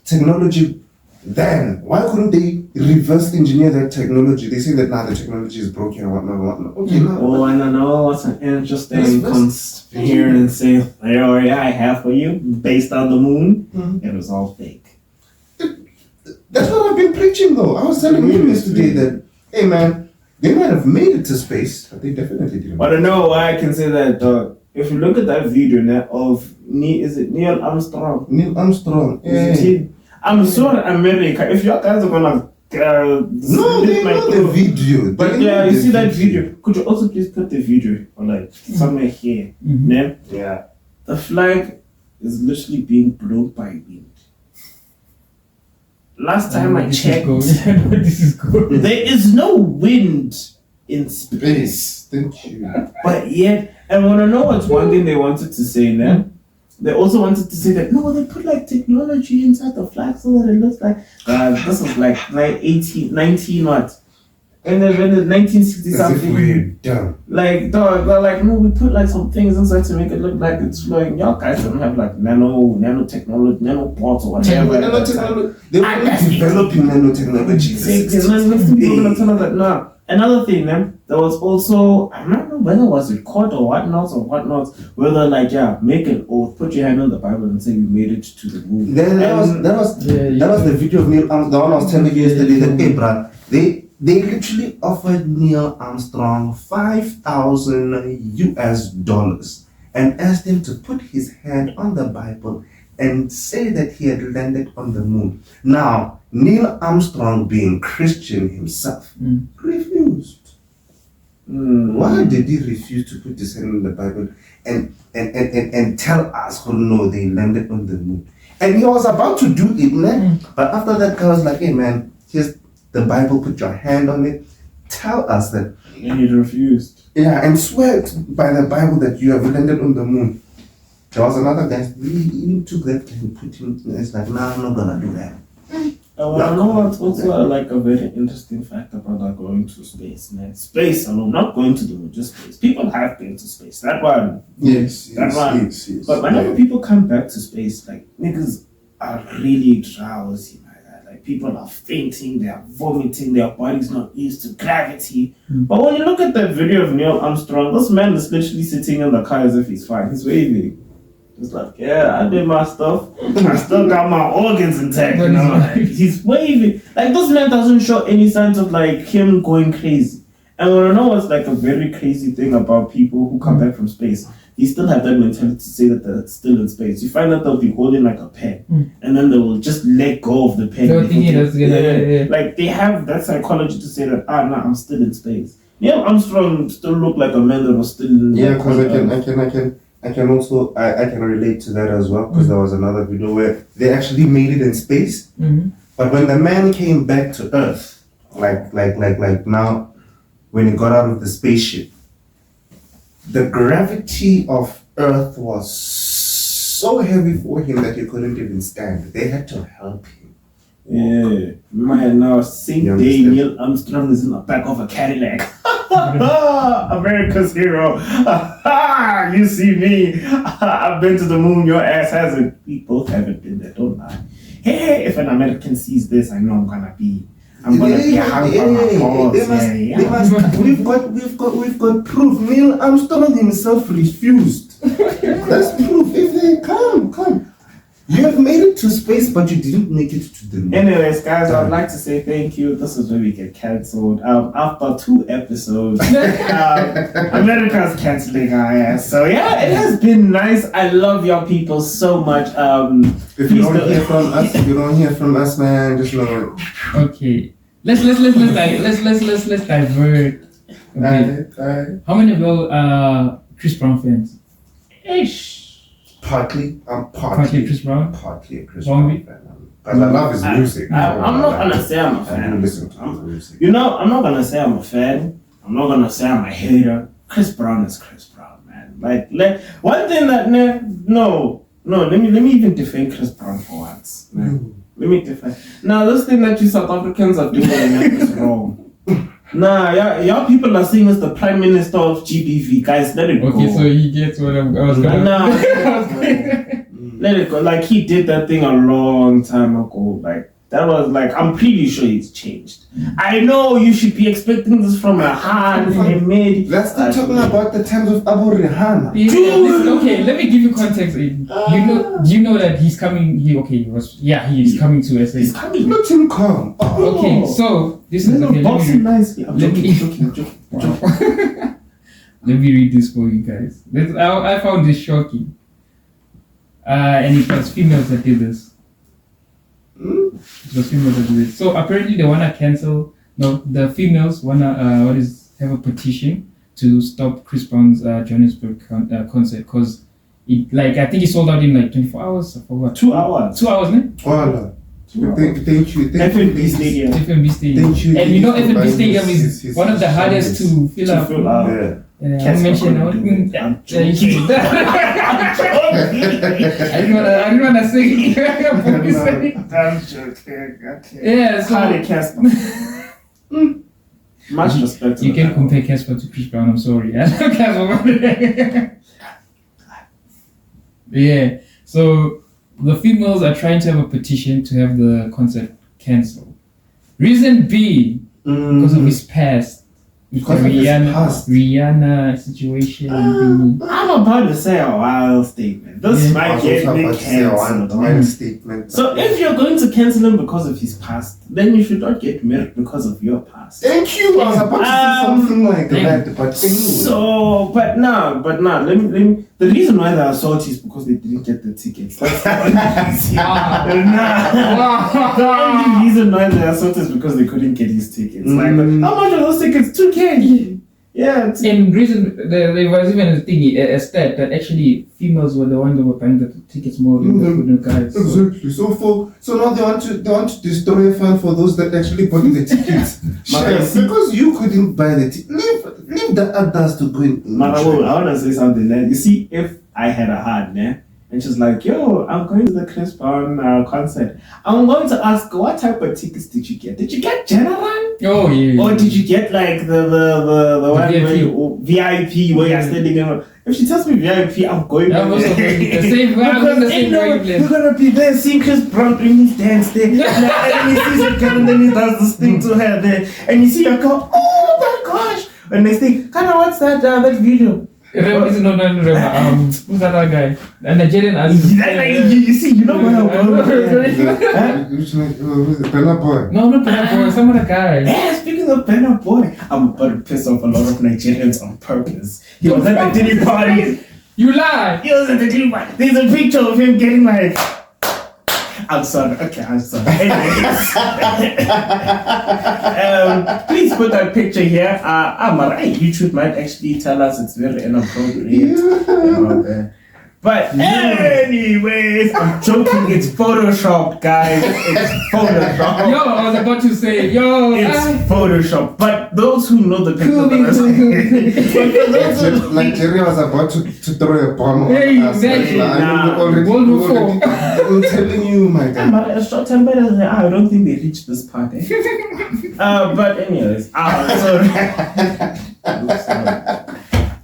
technology then, why couldn't they reverse engineer that technology? They say that now the technology is broken and whatnot. Okay, now. Oh, I don't know. What's an interesting conspiracy theory I have for you based on the moon? Mm-hmm. It was all fake. That's what I've been preaching though. I was telling you yesterday that, hey man, they might have made it to space, but they definitely didn't. But I know why I can say that, dog. If you look at that video now of Neil Armstrong? Neil Armstrong. Yeah. I'm sure America, if you guys are gonna no, they know the video. But yeah, you see that video. Could you also please put the video or like somewhere here? Mm-hmm. Yeah. The flag is literally being blown by wind. Last time I checked, this is good. There is no wind in space. Thank you. But yet, and wanna know what's one thing they wanted to say now? They also wanted to say that no, they put like technology inside the flag so that it looks like this was like 19 what? in the 1960 As if something. we're dumb. Like, dog, they're like, no, we put like some things inside to make it look like it's flowing. Y'all guys don't have like nanotechnology, nanobots or whatever. They were developing nanotechnology. Next thing people are gonna tell us that nah. Another thing, man, there was also, I don't know whether it was a court or whatnot, whether like, yeah, make an oath, put your hand on the Bible and say you made it to the moon. That was the video of Neil Armstrong, the one I was telling you yesterday, that, hey, bruh, they literally offered Neil Armstrong $5,000 US and asked him to put his hand on the Bible and say that he had landed on the moon. Now, Neil Armstrong, being Christian himself, refused. Why did he refuse to put his hand on the Bible and tell us, oh no, they landed on the moon? And he was about to do it, man. But after that, guy was like, hey man, here's the Bible, put your hand on it, tell us that. And he refused. Yeah, and swear by the Bible that you have landed on the moon. There was another guy, he even took that guy and put him, it's like, nah, I'm not gonna do that. Well, I know what's also like a very interesting fact about like going to space, man. Space alone, not going to the moon, just space. People have been to space. That one. Yes. But whenever people come back to space, like niggas are really drowsy, man. Like people are fainting, they are vomiting, their body's not used to gravity. But when you look at that video of Neil Armstrong, this man is literally sitting in the car as if he's fine. He's waving. It's like, yeah, I did my stuff. I still got my organs intact, you know. Like, he's waving. Like, this man doesn't show any signs of, like, him going crazy. And when I know what's, like, a very crazy thing about people who come back from space, they still have that mentality to say that they're still in space. You find that they'll be holding, like, a pen. And then they will just let go of the pen. Like, they have that psychology to say that, I'm still in space. Neil Armstrong still looked like a man that was still in Yeah, because I can also relate to that as well, because there was another video where they actually made it in space, but when the man came back to Earth, like now, when he got out of the spaceship, the gravity of Earth was so heavy for him that he couldn't even stand. They had to help him. Yeah, man. Now same day, Neil Armstrong is in the back of a Cadillac. America's hero. You see me. I've been to the moon. Your ass hasn't. We both haven't been there. Don't lie. Hey, if an American sees this, I know I'm gonna be hung by my balls. We've got proof. Neil Armstrong himself refused. That's proof. If they come. You have made it to space, but you didn't make it to the moon. Anyways, guys, I'd like to say thank you. This is where we get cancelled. After 2 episodes, America's cancelling our ass. So yeah, it has been nice. I love y'all people so much. If you don't hear from us, man, just know. Okay, let's divert. Okay. How many of y'all are Chris Brown fans? Ish. Partly, I'm Partly Chris Brown. Partly a Chris Brown fan. Because I love his music. I'm not gonna say I'm a fan. I do listen to his music. You know, I'm not gonna say I'm a fan. I'm not gonna say I'm a hater. Chris Brown is Chris Brown, man. Like one thing that no. Let me even defend Chris Brown for once. Man. Let me defend. Now this thing that you South Africans are doing is wrong. Nah, y'all people are seeing as the Prime Minister of GBV, guys. Let it go. Okay, so he gets what I was going to let it go. Like he did that thing a long time ago. Like that was like I'm pretty sure it's changed. I know you should be expecting this from a Han, a mid. Let's start talking about the times of Abu Rihanna. Okay, let me give you context. Do you know that he's coming? He is coming to SA. He's coming. Let him come. Okay, so this is okay. Let me read this for you guys. I found this shocking. And it was females that did this. It was females that did this. So apparently they wanna cancel. No, the females wanna have a petition to stop Chris Brown's Johannesburg concert because I think he sold out in like 24 hours. I forgot. 2 hours. 2 hours, man. Voilà. Thank you. FNB Stadium. FNB Stadium. And you know FNB Stadium is one of the hardest to fill up. Yeah. I didn't want to say it. I'm joking. Okay. Yeah, so Much respect. You can compare Casper to Chris Brown. I'm sorry. I love Casper. Yeah. So the females are trying to have a petition to have the concert cancelled. Reason B, because of his past. Because of his past. Rihanna situation. I'm about to say a wild statement. This might get me cancelled. Wild statement. So if you're going to cancel him because of his past, then you should not get married because of your past. Thank you. I was about to say something like that, but anyway. So, but now, let me. The reason why they are salty is because they didn't get the tickets. That's the only reason. The only reason why they are salty is because they couldn't get his tickets. Like, how much are those tickets? 2K. Yeah. In reason, there was even a thingy, a stat that actually females were the ones that were buying the tickets more than the guys. Exactly. So now they want to destroy a fan for those that actually bought the tickets. Because you couldn't buy the ticket. Leave the others to go in. I want to say something. Like, you see, if I had a heart, yeah, and she's like, "Yo, I'm going to the Chris Brown concert. I'm going to ask, what type of tickets did you get? Did you get general? Oh yeah. Or did you get like the one VIP where you're standing in? If she tells me VIP, I'm going there. The same you're gonna be there seeing Chris Brown doing his dance there. And then he sees her come and then he does this thing to her there. And you see her go, oh my gosh. And they think, kind of what's that video? Who's that other guy? The Nigerian you see, you know where I'm going. Burna boy. No, not Burna boy, some other guy. Yeah, speaking of Burna boy, I'm about to piss off a lot of Nigerians on purpose. He was at the dinner party. You lie! He was at the dinner party. There's a picture of him getting like... I'm sorry. Okay, I'm sorry. Anyways, please put that picture here. I'm alright. YouTube might actually tell us it's very inappropriate. But anyways, I'm joking. It's Photoshop, guys. It's Photoshop. Yo, I was about to say, it's Photoshop. But those who know the picture, Nigeria was about to throw a bomb on us. Exactly. I'm telling you, my guy. I don't think they reached this part. But anyways,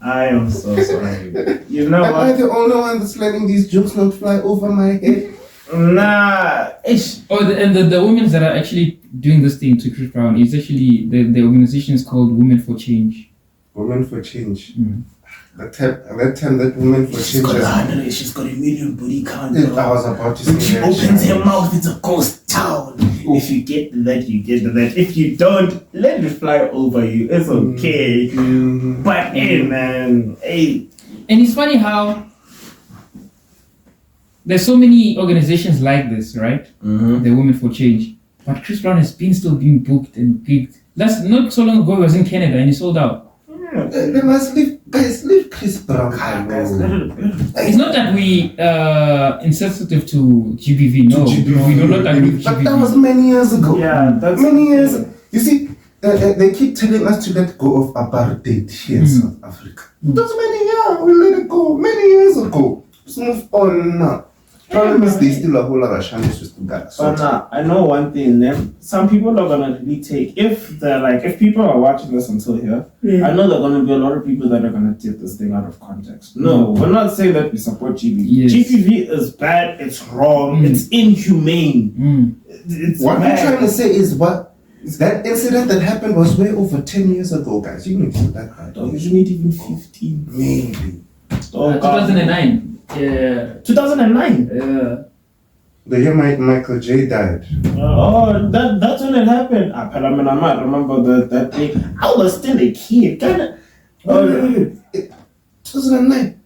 I am so sorry. You know Am what? I the only one that's letting these jokes not fly over my head? Nah. The women that are actually doing this thing to Chris Brown is actually the organization is called Women for Change. Women for Change. That time that Women for Change. She's got a million body count. I was about to say she opens her mouth, it's a ghost town. If you get that, you get that. If you don't, let it fly over you. It's okay. But hey, man, hey. And it's funny how there's so many organizations like this, right? The Women for Change. But Chris Brown has still being booked and gigged. That's not so long ago. He was in Canada and he sold out. They must leave Chris Brown. It's not that we insensitive to GBV. No, we do not agree with GBV. But that was many years ago. Yeah, that's many years ago. You see, they keep telling us to let go of apartheid here in South Africa. That's many years. We let it go many years ago. Let's move on now. Problem is, there's still a whole lot of shambles with the guys. But I know one thing. Some people are gonna really take if people are watching this until here. I know there are gonna be a lot of people that are gonna take this thing out of context. No, we're not saying that we support GBV. Yes. GBV is bad. It's wrong. It's inhumane. It's what bad. I'm trying to say is that incident that happened was way over 10 years ago, guys. You need to do that right. You need even 15. Maybe. 2009. Yeah. 2009. Yeah. The year Michael J died. That's when it happened. I might remember that day. I was still a kid. 2009.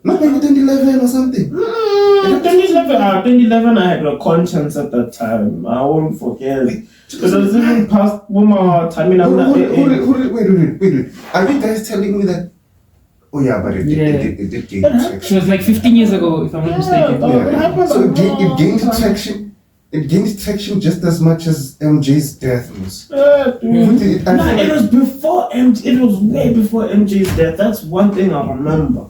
Not maybe 2011 or something. 2011, I had a conscience at that time. I won't forget. Because I was even past woman time. Wait. Are you guys telling me that? Oh yeah, but it did gain traction. It was like 15 years ago, if I'm not mistaken. So it gained traction. It gained traction just as much as MJ's death was. It was before MJ. It was way before MJ's death. That's one thing I remember.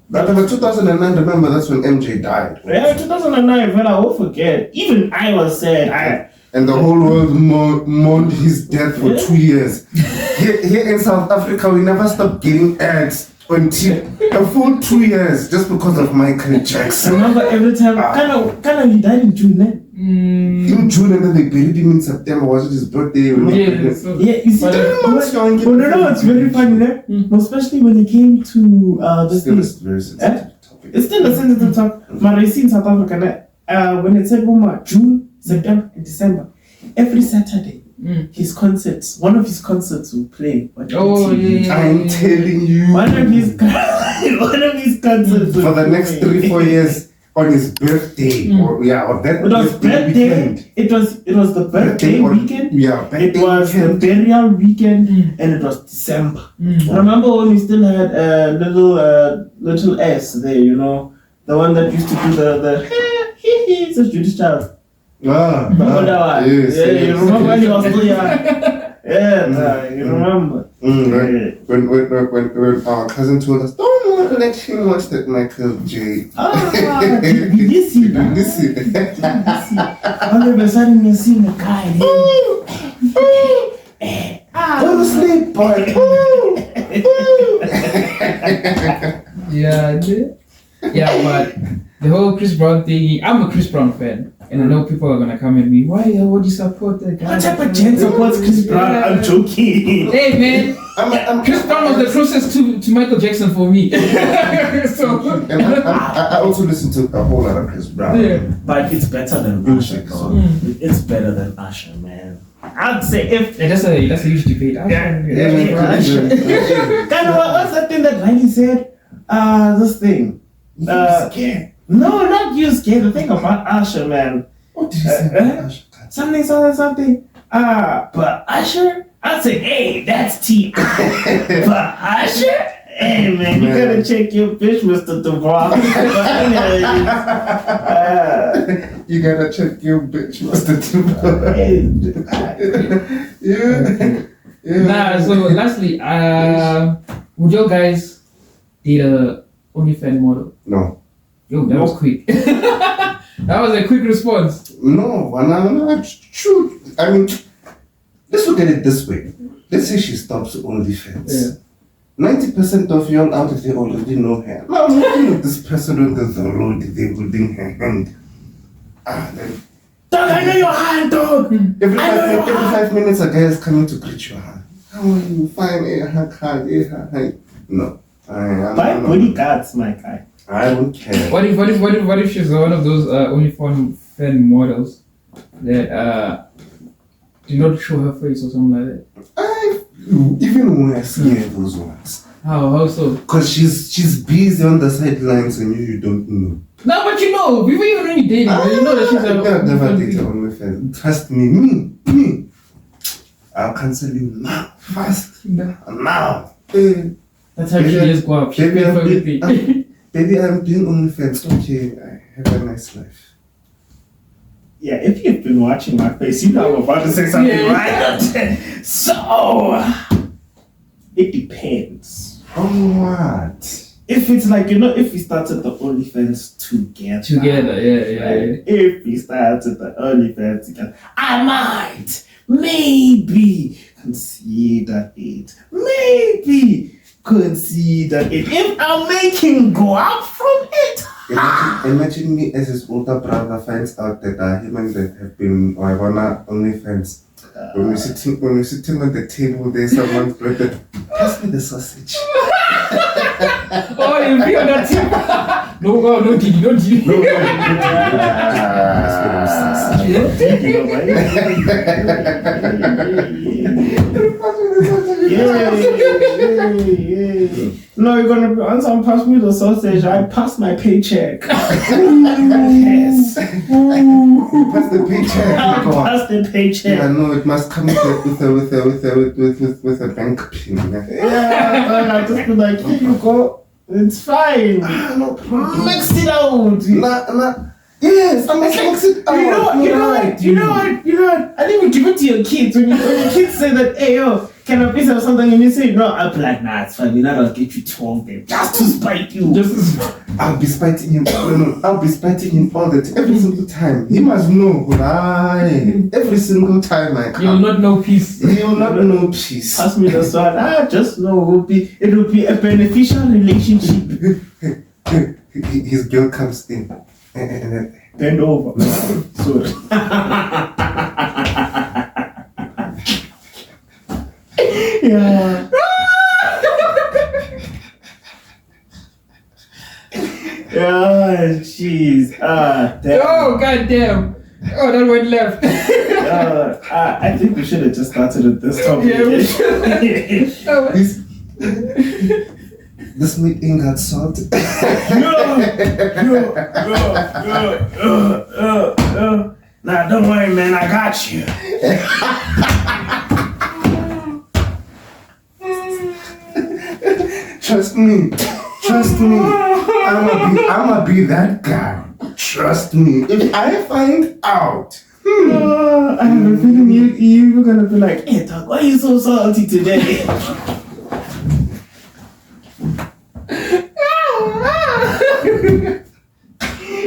But 2009, remember, that's when MJ died. Yeah, 2009, well, I won't forget. Even I was sad. And the whole world mourned his death for 2 years. Here in South Africa, we never stopped getting ads until a full 2 years just because of Michael Jackson. Remember every time, kind of he died in June, eh? In June, and then they buried him in September. Was it his birthday? Yeah, You see, But it's very funny, eh? Especially when it came to this Still thing. a very sensitive topic. It's still a sensitive topic. But I see in South Africa, when it's June, September, and December, every Saturday, his concerts, one of his concerts will play on TV. Yeah. I'm telling you. One of his concerts For the next 3-4 years on his birthday. Or that It was birthday. weekend. It was the birthday weekend. Yeah, birthday It was weekend. the burial weekend, and it was December. Remember when we still had a little S there, you know, the one that used to do the it's a Judas Child. Remember that one? Yes, Yeah, yes, you remember when yes. he was still young? You remember? Right. When our cousin told us, don't let him watch that Michael J. Did you see that? This is All of a sudden you see the guy. Go to sleep, boy. Yeah, but the whole Chris Brown thing, I'm a Chris Brown fan, and I know people are gonna come at me. Why would you support that guy? What type of gent supports Chris Brown? I'm joking. Hey man, Chris Brown was the closest to Michael Jackson for me. So And I also listen to a whole lot of Chris Brown. yeah. But it's better than Usher, though. It's better than Usher, man. I'd say if And that's a huge debate. Kind of what's that thing that Randy said? This thing. Scared. No, not you scared. The thing about Usher, man. What did you say? Something. But Usher, I'd say, hey, that's T. But Usher, hey, man, you gotta check your bitch, Mr. Dubois. You gotta check your bitch, Mr. Yeah. Nah, so lastly, would you guys date a OnlyFans model? No. Yo, that was quick. That was a quick response. No, true. I mean, let's look at it this way. Let's say she stops OnlyFans. 90% of y'all out there already know her. Now, looking at this person on the road, they holding her hand. Dog, I know your hand, dog. Every 5 minutes, a guy is coming to greet your hand. How are you? Fine, hi. No. Buy bodyguards, my guy. I don't care. What if she's one of those OnlyFans models that do not show her face or something like that? Even worse, those ones. How so? Because she's busy on the sidelines and you don't know. No, but you know, before you even dating, you know that she's a never date her OnlyFans. Trust me. I'll cancel you now. Fast. Now. That's how she just go up. She Baby, pay for everything. Baby, I'm doing OnlyFans. Okay, I have a nice life. Yeah, if you've been watching my face, you know I'm about to say something, right? So, it depends. On what? If it's like, if we started the OnlyFans together. Yeah. If we started the OnlyFans together, I might, maybe consider it. If I'm making go up from it. Imagine me as his older brother finds out that him and that have been OnlyFans. When we're sitting on the table, there's someone's brother. Pass me the sausage. Oh, you'll be on that team. No, Didi. No, you're gonna once I'm pass me the sausage, I pass my paycheck. Yes. Pass the paycheck. I'll pass the paycheck. Yeah, no, it must come with a bank pin. Yeah, I'll just be like, here you go. It's fine. No problem. Mix it out. Yes, I'm mix it out. You know what? I think we give it to your kids when your kids say that, hey yo, can I please have something? And you say, no, I'll be like, nah, it's fine. I'll get you 12 babe. Just to spite you. I'll be spiting him. No, I'll be spiting him all the time. Every single time. He must know. Right? Every single time I come. You will not know peace. You will not know peace. Pass me the sword. Just know it will be a beneficial relationship. His girl comes in. And Bend over. Sorry. Yeah. Yeah, jeez. Damn. Oh, goddamn. Oh, that went left. I think we should have just started at this topic. Yeah, we should. this meeting got salted. Nah, don't worry, man. I got you. Trust me. I'ma be that guy. Trust me. If I find out. I have a feeling you're gonna be like, hey, dog, why are you so salty today?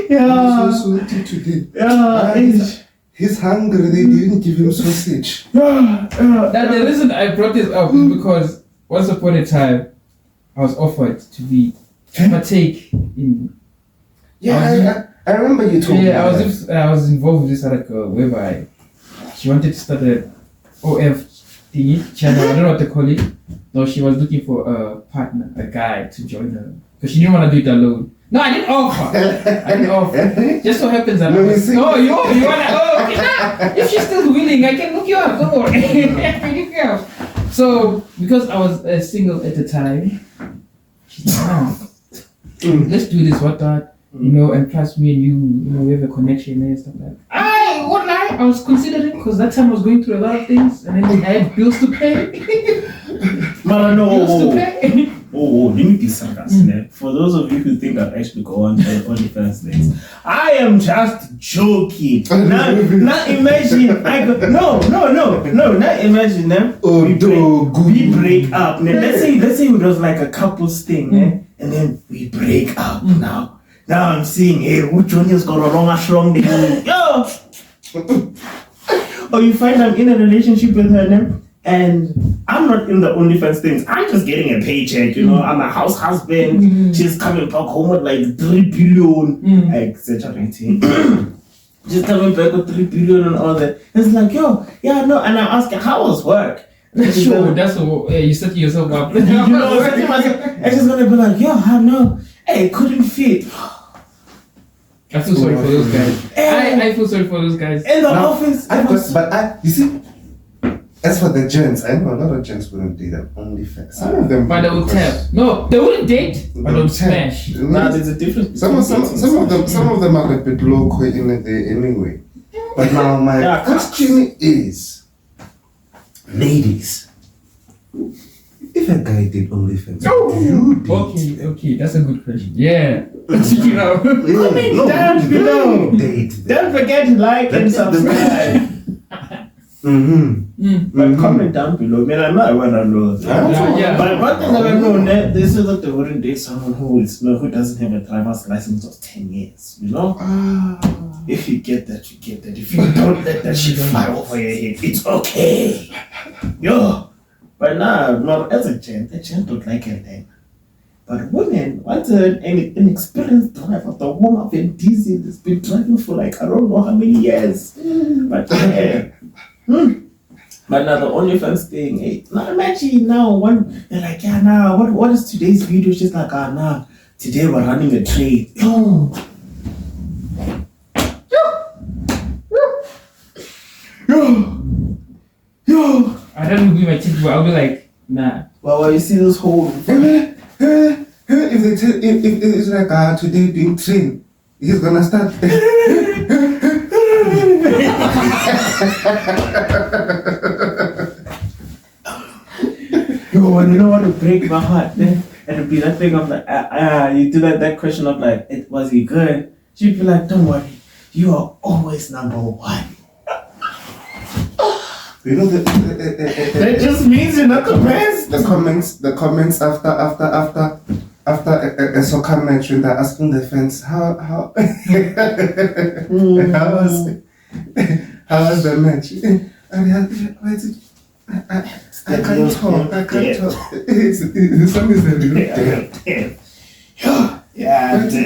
I'm so salty today. He's hungry. They didn't give him sausage. The reason I brought this up is because once upon a time, I was offered to partake in. Yeah, I remember you told me. Yeah, I was involved with this other girl whereby she wanted to start a OF thingy channel. I don't know what to call it. No, she was looking for a partner, a guy to join her because she didn't want to do it alone. No, I didn't offer. Just so happens that you wanna? Oh, okay. Nah, if she's still willing, I can look you up. Don't worry. I can look you up. So because I was single at the time, she's like, let's do this, what that. You know, and plus me and you know, we have a connection and stuff like that. I was considering because that time I was going through a lot of things and then I had bills to pay. Bills to pay. Let me be sarcastic. For those of you who think I actually go on Onlyfans things, I am just joking. Now imagine no. Now imagine them. We break up. Let's say it was like a couple's thing, and then we break up now. Now I'm seeing, hey, which one has got a wrong yo. Or you find I'm in a relationship with her, and I'm not in the OnlyFans things. I'm just getting a paycheck, you know. I'm a house husband. She's coming back home with like 3 billion. Exaggerating. She's coming back with 3 billion and all that. It's like, and I ask her, how was work? Sure, that's what you set yourself up. And she's gonna be like, I know. Hey, couldn't fit. I feel sorry for those guys. I feel sorry for those guys. In the office. You see, as for the gents, I know a lot of gents wouldn't date an OnlyFans. Some of them, but they would tap. No, they wouldn't date, but they would smash. Nah, there's a difference. Some of them are a bit low in it anyway. But now my question is, ladies, if a guy did OnlyFans, you date? Okay, that's a good question. Yeah. Check it out. Comment down below. Don't forget to like and subscribe. But comment down below. Man, I know I want to know. But one thing that I know, they say that they wouldn't date someone who doesn't have a driver's license of 10 years. You know? If you get that, you get that. If you don't, let that shit fly over your head. It's okay. But not as a gent don't like a name. But women, once an inexperienced driver, the woman of a diesel has been driving for like I don't know how many years. But But now the OnlyFans thing, hey, now imagine now they're like, what is today's video? She's like, today we're running a trade. Yo. I don't be my chick, but I'll be like, nah. Well, you see this whole if it's like today being trained, he's gonna start. When you don't want to break my heart, then it'll be that thing of like, you do that question of like, was he good? She'd be like, don't worry, you are always number one. You know That just means you're not the best. the comments after a soccer match when they're asking the fans how was the match? I can't talk. The song is a little dead. Yeah. I'm so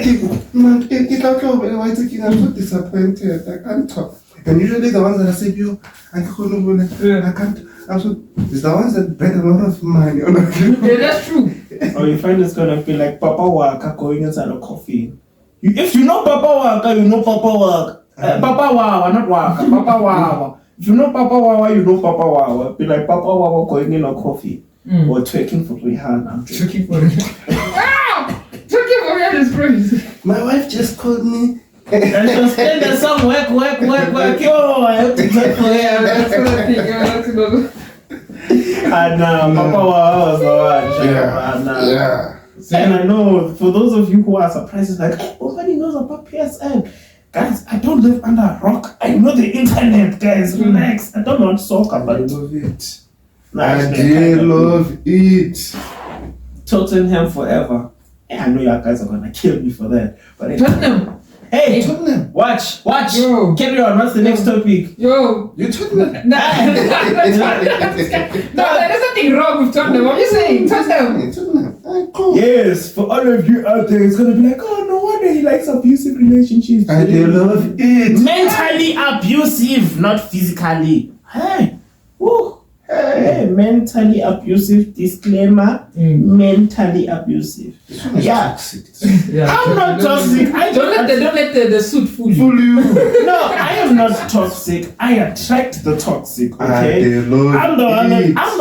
disappointed. I can't talk. And usually the ones that I say, yo, I can't. It's the ones that bet a lot of money. Yeah, that's true. Or you find it's gonna be like Papa Waka going inside a coffee. If you know Papa Waka, you know Papa Waka. Papa Wawa, not Waka. Papa Wawa. If you know Papa Wawa, you know Papa Wawa. Be like Papa Wawa going in a coffee or twerking for Rihanna. Twerking for Rihanna. Twerking for Rihanna is crazy. My wife just called me. And just in the song, work. Yo, I have to twerk for Yeah, that's what I think. And Papa Wawa was the one. Yeah. And I know for those of you who are surprised, it's like, hey, nobody knows about PSN. Guys, I don't live under a rock. I know the internet, guys. Relax. I don't know soccer, I but love it. I love it. Tottenham forever. Yeah, I know you guys are gonna kill me for that. But Tottenham. hey, Tottenham. watch. Yo. Carry on. What's the next topic? Yo. You Tottenham. There's nothing wrong with Tottenham. What are you saying? Tottenham. Tottenham. Cool. Yes, for all of you out there, it's gonna be like, oh, no wonder he likes abusive relationships. I do love it. Mentally abusive, not physically. Hey, woo. Hey, mentally abusive. Disclaimer: mentally abusive. Yeah. Toxic. Yeah, I'm not toxic. Don't let the suit fool you. Fool you. No, I am not toxic. I attract the toxic. Okay. I love I'm the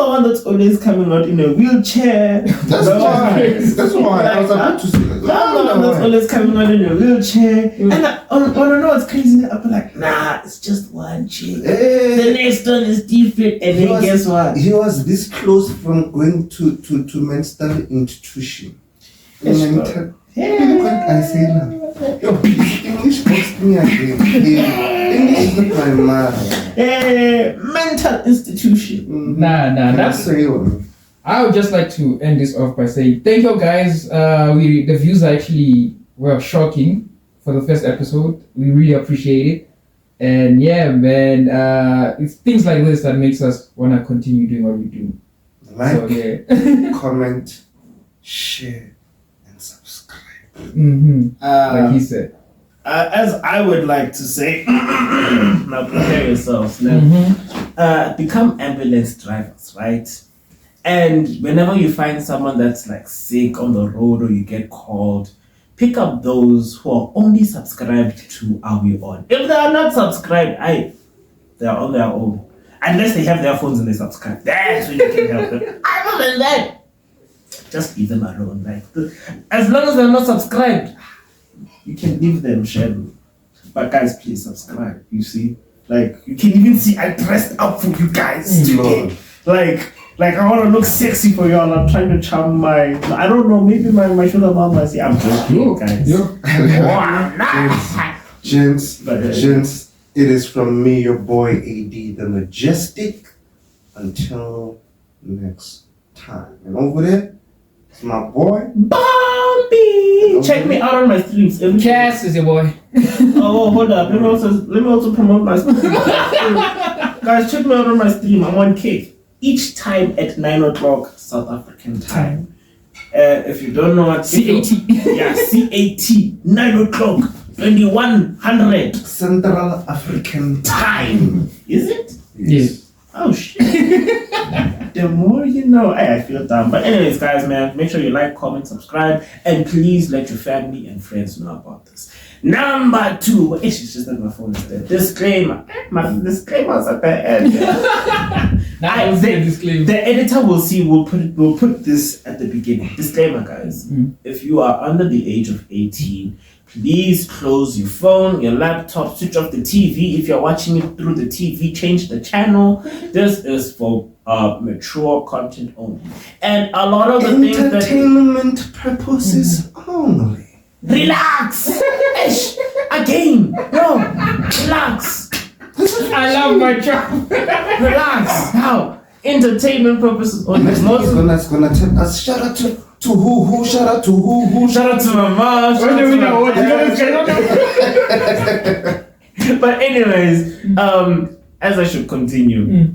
one that's always coming out in a wheelchair. That's why. I was about to say that. I'm the one that's always coming out in a wheelchair. And I wanna know what's crazy. I'll be like, nah, it's just one chick. The next one is different, and then guess what? He was this close from going to mental institution. Yes, Mental. Look what I say now. Yo, English boxed me again. English is not my mother. Mental institution. Nah. That's. Say one. I would just like to end this off by saying thank you guys. The views actually were shocking for the first episode. We really appreciate it. And yeah, man, it's things like this that makes us want to continue doing what we do. Like, So, yeah. comment, share, and subscribe. Like he said. As I would like to say, now prepare yourselves. Now, become ambulance drivers, right? And whenever you find someone that's like sick on the road or you get called, pick up those who are only subscribed to Are We On. If they are not subscribed, they are on their own. Unless they have their phones and they subscribe. That's when you can help them. Other than that, just leave them alone. Like, as long as they're not subscribed, you can leave them, share. But guys, please subscribe. You see? Like, you can even see I dressed up for you guys today. Like I want to look sexy for y'all. I'm trying to charm my, I don't know, maybe my sugar mama. See, I'm joking, guys. Gents, it is from me, your boy AD, the Majestic. Until next time. And over there, it's my boy Bombii. Check me out on my streams. Cass is your boy. Oh, hold up. Let me also promote my stream. Guys, check me out on my stream. I'm on Cake. Each time at 9 o'clock South African time. If you don't know what CAT. Yeah, CAT, 9 o'clock, 2100 Central African time. Is it? Yes. Oh shit. The more you know. I feel dumb. But anyways, guys, man, make sure you like, comment, subscribe, and please let your family and friends know about this. Number 2, it's just that my phone is there. Disclaimer. My disclaimer's at the end. The editor will see. We'll put this at the beginning. Disclaimer, guys. If you are under the age of 18, please close your phone, your laptop, switch off the TV. If you're watching it through the TV, change the channel. This is for mature content only. And a lot of the things that entertainment purposes only. Relax. Again, no, relax. This is I love my job. Relax. Now, entertainment purposes only. Next thing he's gonna tell us, shout out to who, shout out to who. Shout out to my mom. Shout out to my dad. But anyways, as I should continue,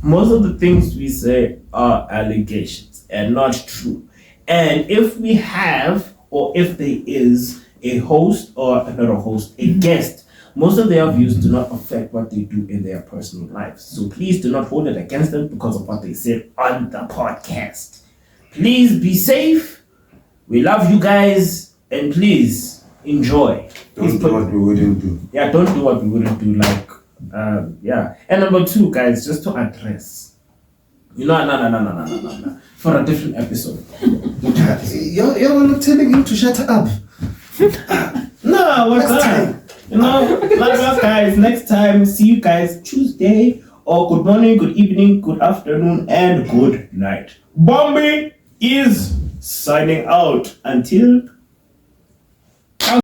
most of the things we say are allegations and not true. And if we have, or if there is a host, or not a host, a guest, most of their views do not affect what they do in their personal lives. So please do not hold it against them because of what they said on the podcast. Please be safe. We love you guys, and please enjoy. Don't do what we wouldn't do. Yeah, don't do what we wouldn't do. Like, yeah. And number 2, guys, just to address. No. For a different episode. You're not telling him to shut up. No, we're done. Love us, guys. Next time, see you guys Tuesday. Or good morning, good evening, good afternoon, and good night. Bombii is signing out until